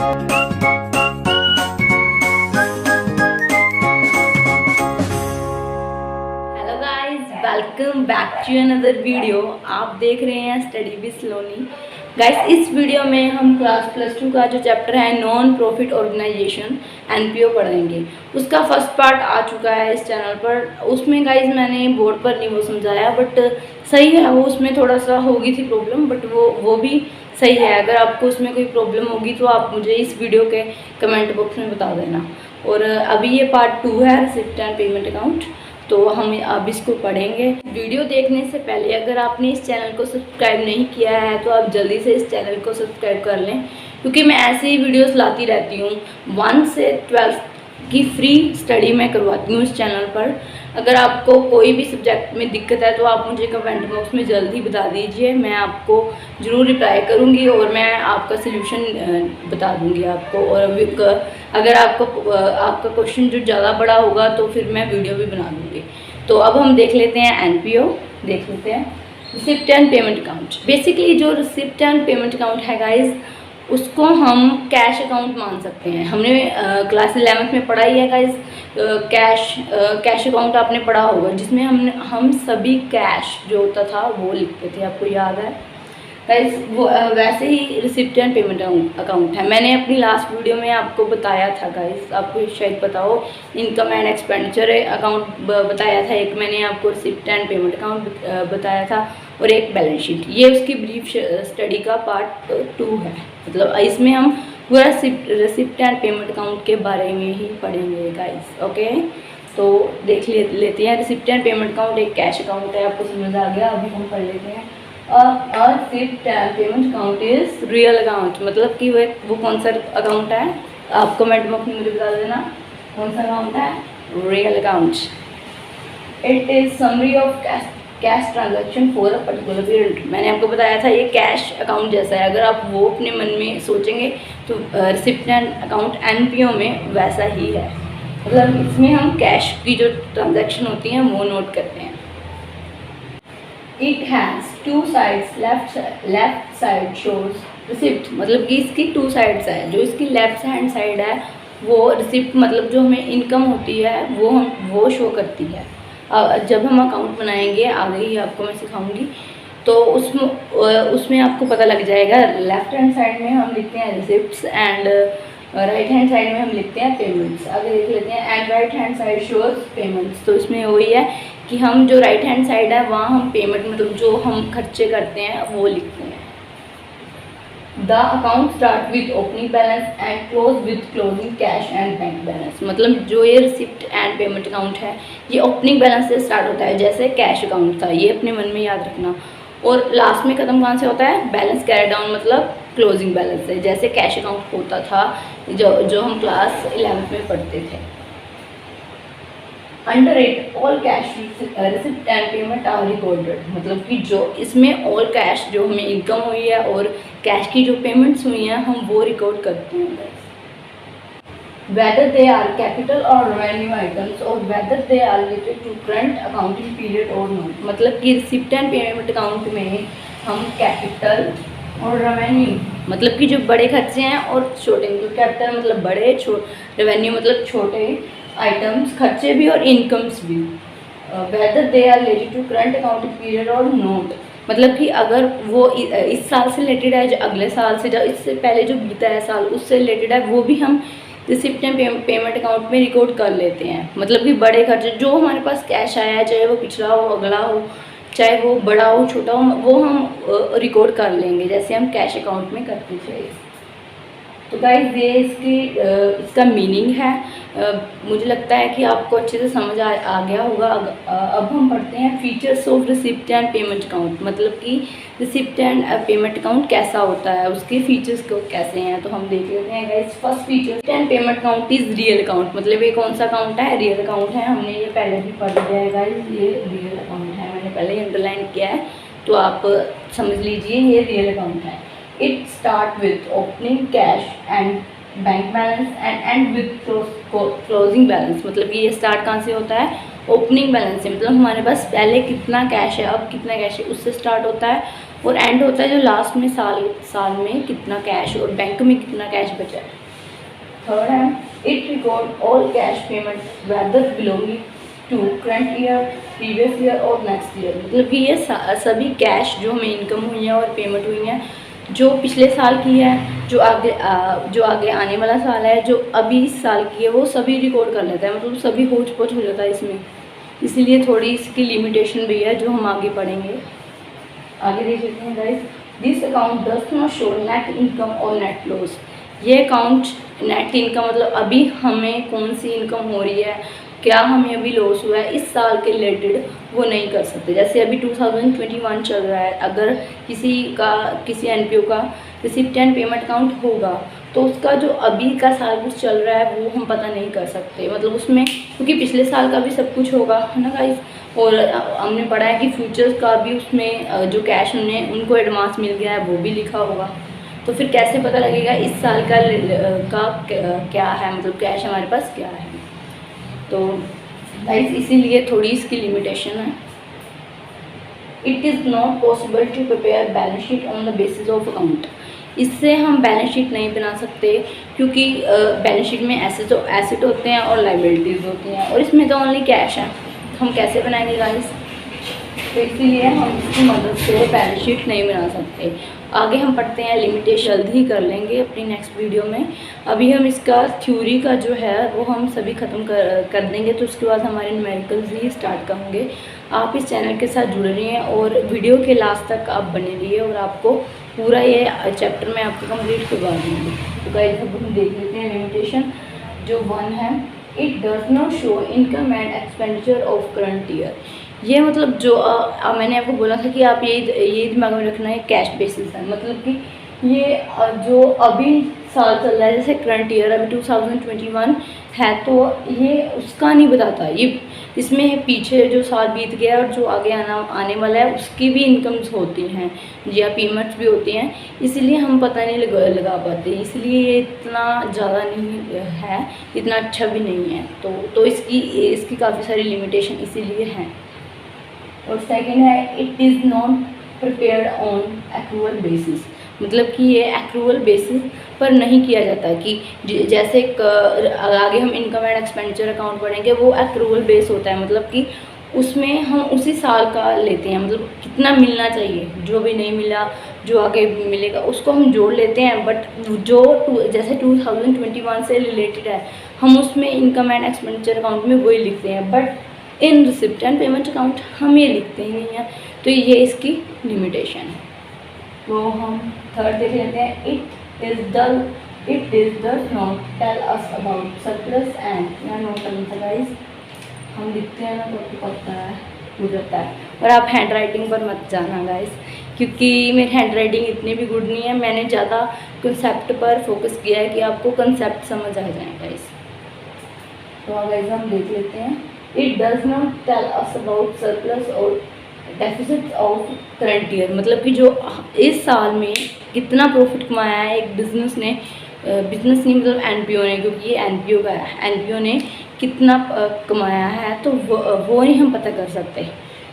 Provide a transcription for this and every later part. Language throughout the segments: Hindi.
Welcome back to another video. आप देख रहे हैं स्टडी विद सलोनी। गाइस, इस वीडियो में हम क्लास +2 का जो चैप्टर है नॉन प्रॉफिट ऑर्गेनाइजेशन एनपीओ पढ़ेंगे। उसका फर्स्ट पार्ट आ चुका है इस चैनल पर। उसमें गाइस मैंने बोर्ड पर नहीं वो समझाया, बट सही है वो। उसमें थोड़ा सा होगी थी प्रॉब्लम, बट वो भी सही है। अगर आपको उसमें कोई प्रॉब्लम होगी तो आप मुझे इस वीडियो के कमेंट बॉक्स में बता देना। और अभी ये पार्ट 2 है, रिसिप्ट एंड पेमेंट अकाउंट, तो हम अब इसको पढ़ेंगे। वीडियो देखने से पहले अगर आपने इस चैनल को सब्सक्राइब नहीं किया है तो आप जल्दी से इस चैनल को सब्सक्राइब कर लें, क्योंकि मैं ऐसे ही वीडियोस लाती रहती हूँ। 1 से 12 की फ्री स्टडी मैं करवाती हूँ इस चैनल पर। अगर आपको कोई भी सब्जेक्ट में दिक्कत है तो आप मुझे कमेंट बॉक्स में जल्दी बता दीजिए, मैं आपको ज़रूर रिप्लाई करूँगी और मैं आपका सल्यूशन बता दूँगी आपको। और अगर आपका क्वेश्चन जो ज़्यादा बड़ा होगा तो फिर मैं वीडियो भी बना दूँगी। तो अब हम देख लेते हैं एनपीओ, देख लेते हैं receipt and payment account. Basically जो रिसिप्ट एंड पेमेंट अकाउंट है गाइज, उसको हम कैश अकाउंट मान सकते हैं। हमने क्लास 11th में पढ़ा ही है गाइज। कैश अकाउंट आपने पढ़ा होगा, जिसमें हम सभी कैश जो होता था वो लिखते थे, आपको याद है गाइज। वो वैसे ही रिसिप्ट एंड पेमेंट अकाउंट है। मैंने अपनी लास्ट वीडियो में आपको बताया था गाइज, आपको शायद पता हो, इनकम एंड एक्सपेंडिचर अकाउंट बताया था एक, मैंने आपको रिसिप्ट एंड पेमेंट अकाउंट बताया था, और एक बैलेंस शीट। ये उसकी ब्रीफ स्टडी का पार्ट 2 है। मतलब इसमें हम पूरा रिसिप्ट एंड पेमेंट अकाउंट के बारे में ही पढ़ेंगे गाइज। ओके, तो देख लेते हैं। रिसिप्ट एंड पेमेंट अकाउंट एक कैश अकाउंट है, आपको समझ आ गया। अभी हम पढ़ लेते हैं। और receipt and payment account is real account, मतलब कि वो कौन सा अकाउंट है, आप कमेंट बॉक्स में मुझे बता देना कौन सा अकाउंट है। Real account, it is summary of cash transaction for a particular period. मैंने आपको बताया था ये कैश अकाउंट जैसा है। अगर आप वो अपने मन में सोचेंगे तो रिसिप्ट एंड अकाउंट एनपीओ में वैसा ही है। मतलब इसमें हम कैश की जो ट्रांजैक्शन होती हैं वो नोट करते हैं। It has 2 sides, left side shows receipt, मतलब कि इसकी 2 साइड्स है। जो इसकी लेफ्ट हैंड साइड है वो रिसिप्ट, मतलब जो हमें इनकम होती है वो शो करती है। जब हम अकाउंट बनाएंगे आगे ही आपको मैं सिखाऊंगी, तो उसमें आपको पता लग जाएगा। लेफ्ट हैंड साइड में हम लिखते हैं receipts and right hand side में हम लिखते हैं पेमेंट्स। आगे देख लेते हैं। And right hand side shows payments, तो इसमें वही है कि हम जो राइट हैंड साइड है वहाँ हम पेमेंट, मतलब जो हम खर्चे करते हैं वो लिखते हैं। The account start with opening balance and close with closing cash and bank balance. मतलब जो ये रिसिप्ट एंड पेमेंट अकाउंट है ये ओपनिंग बैलेंस से स्टार्ट होता है, जैसे कैश अकाउंट था, ये अपने मन में याद रखना। और लास्ट में ख़त्म कहाँ से होता है, बैलेंस कैरी डाउन, मतलब क्लोजिंग बैलेंस है, जैसे कैश अकाउंट होता था जो हम क्लास 11th में पढ़ते थे। Under it all cash receipt and payment are recorded, मतलब कि जो इसमें ऑल कैश जो हमें इनकम हुई है और कैश की जो पेमेंट्स हुई हैं हम वो रिकॉर्ड करते हैं। वेदर दे आर कैपिटल और रेवेन्यू आइटम्स और whether they are related to current accounting period और नॉट, मतलब कि रिसिप्ट एंड पेमेंट अकाउंट में हम कैपिटल और रेवेन्यू, मतलब कि जो बड़े खर्चे हैं और छोटे, मतलब कैपिटल मतलब बड़े, रेवेन्यू मतलब छोटे आइटम्स, खर्चे भी और इनकम्स भी। Whether they are related to current accounting period और नोट, मतलब कि अगर वो इस साल से रिलेटेड है, जो अगले साल से, जो इससे पहले जो बीता है साल उससे रिलेटेड है, वो भी हम रिसिप्ट एंड पेमेंट अकाउंट में रिकॉर्ड कर लेते हैं। मतलब कि बड़े खर्चे जो हमारे पास कैश आया है, चाहे वो पिछला हो अगला हो, चाहे वो बड़ा हो छोटा हो, वो हम रिकॉर्ड कर लेंगे जैसे हम कैश अकाउंट में करते थे। तो गाइस ये इसका मीनिंग है। मुझे लगता है कि आपको अच्छे से समझ आ गया होगा। अब हम पढ़ते हैं features of receipt and payment account, मतलब कि रिसिप्ट एंड पेमेंट अकाउंट कैसा होता है, उसके फीचर्स को कैसे हैं। तो हम देख लेते हैं guys. First feature and payment account is real account, मतलब ये कौन सा अकाउंट है, रियल अकाउंट है। हमने ये पहले भी पढ़ लिया है गाइस, ये रियल अकाउंट है, मैंने पहले ही अंडरलाइन किया है, तो आप समझ लीजिए ये रियल अकाउंट है। It start with opening cash and bank balance and end with closing balance, मतलब ये स्टार्ट कहाँ से होता है, ओपनिंग बैलेंस से, मतलब हमारे पास पहले कितना कैश है, अब कितना कैश है, उससे स्टार्ट होता है। और एंड होता है जो लास्ट में साल में कितना कैश और बैंक में कितना कैश बचा है। थर्ड है it record all cash payment whether belonging to current year, previous year और नेक्स्ट ईयर। मतलब कि ये सभी कैश जो हमें इनकम हुई है और पेमेंट हुई है जो पिछले साल की है, जो आगे आने वाला साल है, जो अभी इस साल की है, वो सभी रिकॉर्ड कर लेता है। मतलब सभी होच पोच हो जाता है इसमें, इसीलिए थोड़ी इसकी लिमिटेशन भी है जो हम आगे पढ़ेंगे। आगे देख लेते हैं guys. This account does not show net income और नेट लॉस। ये अकाउंट नेट इनकम मतलब अभी हमें कौन सी इनकम हो रही है, क्या हमें अभी लॉस हुआ है इस साल के रिलेटेड वो नहीं कर सकते। जैसे अभी 2021 चल रहा है, अगर किसी एनपीओ का रिसिप्टेंट पेमेंट अकाउंट होगा तो उसका जो अभी का साल कुछ चल रहा है वो हम पता नहीं कर सकते। मतलब उसमें क्योंकि पिछले साल का भी सब कुछ होगा है ना गाइस, और हमने पढ़ा है कि फ्यूचर्स का भी उसमें जो कैश उनको एडवांस मिल गया है वो भी लिखा होगा। तो फिर कैसे पता लगेगा इस साल का क्या है, मतलब कैश हमारे पास क्या है। तो गाइस इसीलिए थोड़ी इसकी लिमिटेशन है। It is not possible to prepare balance sheet on the basis of account. इससे हम बैलेंस शीट नहीं बना सकते क्योंकि बैलेंस शीट में एसेट होते हैं और लाइबिलिटीज़ होती हैं और इसमें तो ओनली कैश है। हम कैसे बनाएंगे गाइस, तो इसीलिए हम इसकी मदद से बैलेंस शीट नहीं बना सकते। आगे हम पढ़ते हैं लिमिटेशन, जल्द ही कर लेंगे अपनी नेक्स्ट वीडियो में। अभी हम इसका थ्योरी का जो है वो हम सभी ख़त्म कर देंगे, तो उसके बाद हमारे न्यूमेरिकल्स ही स्टार्ट करेंगे। आप इस चैनल के साथ जुड़े रहिए और वीडियो के लास्ट तक आप बने रहिए और आपको पूरा ये चैप्टर में आपको कंप्लीट करवा देंगे। तो गाइस अब हम देख लेते हैं लिमिटेशन। जो 1 है, it does not show income and expenditure of current year. ये मतलब जो मैंने आपको बोला था कि आप ये दिमाग में रखना है, कैश बेसिस है। मतलब कि ये जो अभी साल चल रहा है, जैसे करंट ईयर अभी 2021 है, तो ये उसका नहीं बताता। ये इसमें पीछे जो साल बीत गया और जो आगे आने वाला है उसकी भी इनकम्स होती हैं या पेमेंट्स भी होती हैं, इसलिए हम पता नहीं लगा पाते। इसलिए ये इतना ज़्यादा नहीं है, इतना अच्छा भी नहीं है। तो इसकी काफ़ी सारी लिमिटेशन इसीलिए हैं। और सेकंड है, it is not prepared on accrual basis. मतलब कि ये एक्रूअल बेसिस पर नहीं किया जाता कि जैसे आगे हम इनकम एंड एक्सपेंडिचर अकाउंट पढ़ेंगे, वो एक्रूअल बेस होता है। मतलब कि उसमें हम उसी साल का लेते हैं, मतलब कितना मिलना चाहिए, जो भी नहीं मिला जो आगे मिलेगा उसको हम जोड़ लेते हैं। बट जो जैसे 2021 से रिलेटेड है हम उसमें इनकम एंड एक्सपेंडिचर अकाउंट में वही लिखते हैं, but in receipt and payment account हम ये लिखते ही नहीं हैं। तो ये इसकी लिमिटेशन है। तो हम थर्ड देख लेते हैं। It does not tell us about surplus and not guys. हम लिखते हैं ना तो आपको पता है हो जाता है। और आप हैंड राइटिंग पर मत जाना गाइस, क्योंकि मेरी हैंड राइटिंग इतनी भी गुड नहीं है। मैंने ज़्यादा कंसेप्ट पर फोकस किया है कि आपको कंसेप्ट समझ आ जाए गाइस। तो गाइस हम देख लेते हैं। It does not tell us about surplus और डेफिसिट ऑफ करंट ईयर। मतलब कि जो इस साल में कितना प्रॉफिट कमाया है एक बिजनेस नहीं मतलब एनपीओ ने, क्योंकि ये एनपीओ का है, एनपीओ ने कितना कमाया है तो वो नहीं हम पता कर सकते,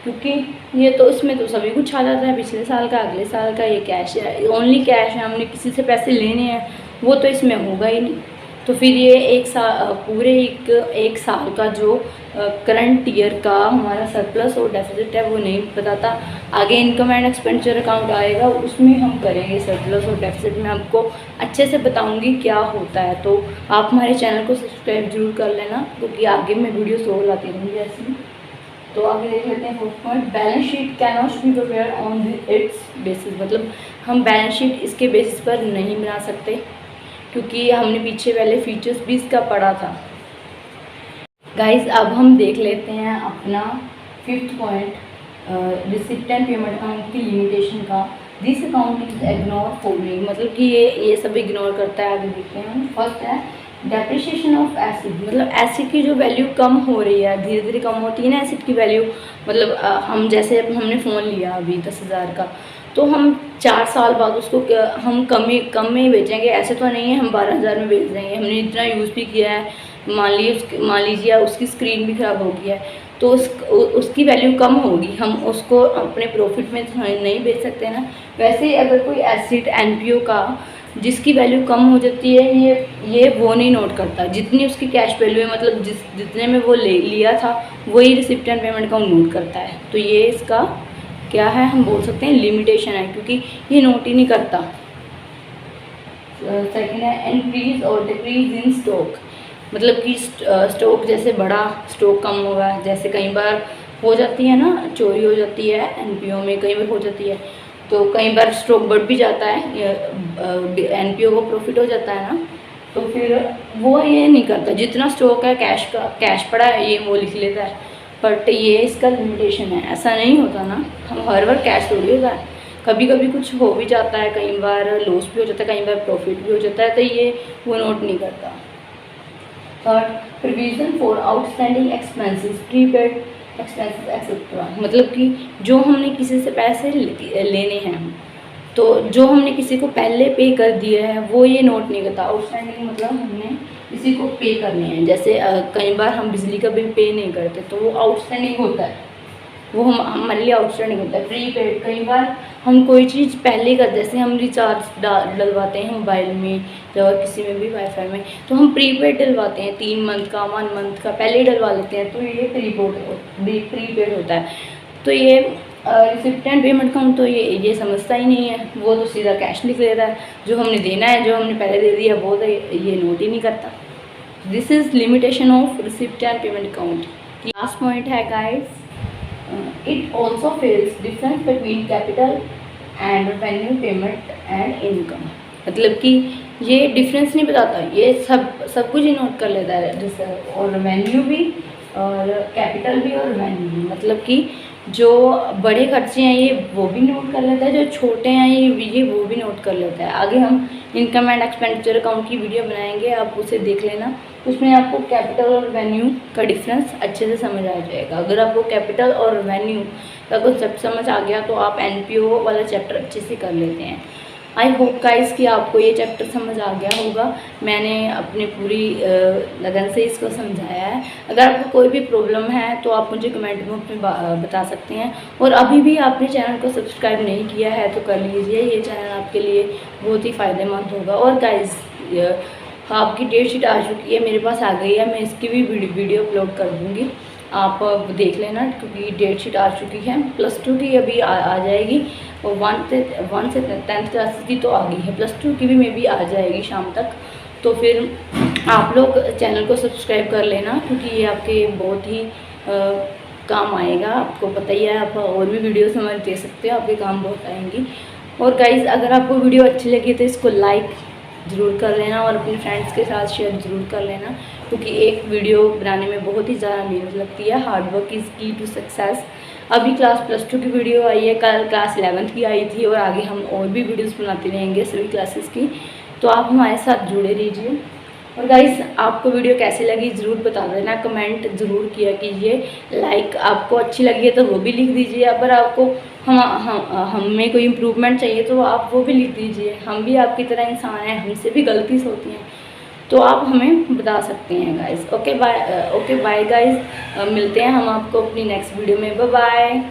क्योंकि ये तो इसमें तो सभी कुछ आ जाता है, पिछले साल का, अगले साल का। ये कैश है, ओनली कैश है, हमने किसी से पैसे लेने हैं वो तो इसमें होगा ही नहीं। तो फिर ये पूरे एक साल का जो करंट ईयर का हमारा सरप्लस और डेफिसिट है वो नहीं बताता। आगे इनकम एंड एक्सपेंडिचर अकाउंट आएगा, उसमें हम करेंगे सरप्लस और डेफिसिट में आपको अच्छे से बताऊंगी क्या होता है। तो आप हमारे चैनल को सब्सक्राइब जरूर कर लेना, क्योंकि आगे मैं वीडियोस और लाती रहूँगी ऐसी। तो आगे देख लेते हैं fourth point. Balance sheet can not be prepare on it's basis. मतलब हम बैलेंस शीट इसके बेसिस पर नहीं बना सकते, क्योंकि हमने पीछे पहले फीचर्स भी इसका पढ़ा था गाइस। अब हम देख लेते हैं अपना fifth point, receipt and payment account की लिमिटेशन का। This account is ignore following. मतलब कि ये सब इग्नोर करता है। आगे देखते हैं। फर्स्ट है डेप्रिसिएशन ऑफ एसिड। मतलब एसिड की जो वैल्यू कम हो रही है, धीरे धीरे कम होती है ना एसिड की वैल्यू। मतलब हम जैसे हमने फ़ोन लिया अभी 10,000 का, तो हम 4 साल बाद उसको हम कम में ही बेचेंगे। ऐसे तो नहीं है हम 12,000 में बेच देंगे। हमने इतना यूज़ भी किया है, मान लीजिए उसकी स्क्रीन भी ख़राब हो गई है, तो उसकी वैल्यू कम होगी, हम उसको अपने प्रॉफिट में नहीं बेच सकते ना। वैसे ही अगर कोई एसेट एनपीओ का जिसकी वैल्यू कम हो जाती है, ये वो नहीं नोट करता, जितनी उसकी कैश वैल्यू है, मतलब जितने में वो लिया था वही receipt and payment account note करता है। तो ये इसका क्या है, हम बोल सकते हैं लिमिटेशन है, क्योंकि ये नोट ही नहीं करता। सेकेंड है इंक्रीज और डिक्रीज इन स्टॉक, मतलब कि स्टॉक जैसे बड़ा स्टॉक कम होगा, जैसे कई बार हो जाती है ना, चोरी हो जाती है एनपीओ में, कई बार हो जाती है, तो कई बार स्टॉक बढ़ भी जाता है, एनपीओ को प्रॉफिट हो जाता है ना, तो फिर वो ये नहीं करता, जितना स्टॉक है कैश पड़ा है ये वो लिख लेता है। बट ये इसका लिमिटेशन है, ऐसा नहीं होता ना, हम हर बार कैश थोड़ी होता है, कभी कभी कुछ हो भी जाता है, कई बार लॉस भी हो जाता है, कई बार प्रॉफिट भी हो जाता है, तो ये वो नोट नहीं करता। Third, provision for outstanding expenses, prepaid expenses etcetera, मतलब कि जो हमने किसी से पैसे लेने हैं, तो जो हमने किसी को पहले पे कर दिया है वो ये नोट नहीं करता। आउटस्टैंडिंग मतलब हमने किसी को पे करने हैं, जैसे कई बार हम बिजली का बिल पे नहीं करते, तो वो आउटस्टैंडिंग होता है, वो हमारे लिए आउटस्टैंडिंग होता है। प्रीपेड, कई बार हम कोई चीज़ पहले कर, जैसे हम रिचार्ज डलवाते हैं मोबाइल में या किसी में भी वाईफाई में, तो हम प्रीपेड डलवाते हैं, 3 मंथ का 1 मंथ का पहले ही डलवा लेते हैं, तो ये प्रीपेड होता है। तो ये रिसिप्ट एंड पेमेंट अकाउंट तो ये समझता ही नहीं है, वो तो सीधा कैश लिख लेता है, जो हमने देना है, जो हमने पहले दे दिया वो तो ये नोट ही नहीं करता। This is limitation of receipt and payment account. Last point है guys, it also feels difference between capital and revenue payment and income, मतलब कि ये डिफरेंस नहीं बताता, ये सब कुछ ही नोट कर लेता है, जैसे और रेवेन्यू भी और कैपिटल भी और रेवेन्यू भी, मतलब कि जो बड़े खर्चे हैं ये वो भी नोट कर लेता है, जो छोटे हैं ये वो भी नोट कर लेता है। आगे हम इनकम एंड एक्सपेंडिचर अकाउंट की वीडियो बनाएंगे, आप उसे देख लेना, उसमें आपको कैपिटल और रेवेन्यू का डिफरेंस अच्छे से समझ आ जाएगा। अगर आपको कैपिटल और रेवेन्यू का कॉन्सेप्ट समझ आ गया तो आप एनपीओ वाला चैप्टर अच्छे से कर लेते हैं। आई होप गाइस कि आपको ये चैप्टर समझ आ गया होगा, मैंने अपनी पूरी लगन से इसको समझाया है। अगर आपको कोई भी प्रॉब्लम है तो आप मुझे कमेंट बॉक्स में बता सकते हैं, और अभी भी आपने चैनल को सब्सक्राइब नहीं किया है तो कर लीजिए, ये चैनल आपके लिए बहुत ही फ़ायदेमंद होगा। और गाइस आपकी डेट शीट आ चुकी है, मेरे पास आ गई है, मैं इसकी भी वीडियो अपलोड कर दूँगी, आप देख लेना, क्योंकि डेट शीट आ चुकी है। +2 की अभी आ जाएगी, और 1 से 10th क्लास की तो आ गई है, +2 की भी मे बी आ जाएगी शाम तक। तो फिर आप लोग चैनल को सब्सक्राइब कर लेना, क्योंकि ये आपके बहुत ही काम आएगा, आपको पता ही है, आप और भी वीडियोस हमारे दे सकते हो, आपके काम बहुत आएंगी। और गाइज़ अगर आपको वीडियो अच्छी लगी तो इसको लाइक ज़रूर कर लेना और अपने फ्रेंड्स के साथ शेयर ज़रूर कर लेना, क्योंकि एक वीडियो बनाने में बहुत ही ज़्यादा मेहनत लगती है। हार्ड वर्क इज़ की टू सक्सेस। अभी क्लास +2 की वीडियो आई है, कल क्लास 11th की आई थी, और आगे हम और भी वीडियोस बनाते रहेंगे सभी क्लासेस की, तो आप हमारे साथ जुड़े रहिए। और गाइस आपको वीडियो कैसे लगी ज़रूर बता देना, कमेंट ज़रूर किया कीजिए, लाइक आपको अच्छी लगी है तो वो भी लिख दीजिए, अगर आपको हमें कोई इम्प्रूवमेंट चाहिए तो आप वो भी लिख दीजिए, हम भी आपकी तरह इंसान हैं, हमसे भी गलती होती हैं, तो आप हमें बता सकते हैं गाइस। ओके बाय गाइस, मिलते हैं हम आपको अपनी नेक्स्ट वीडियो में, बाय बाय।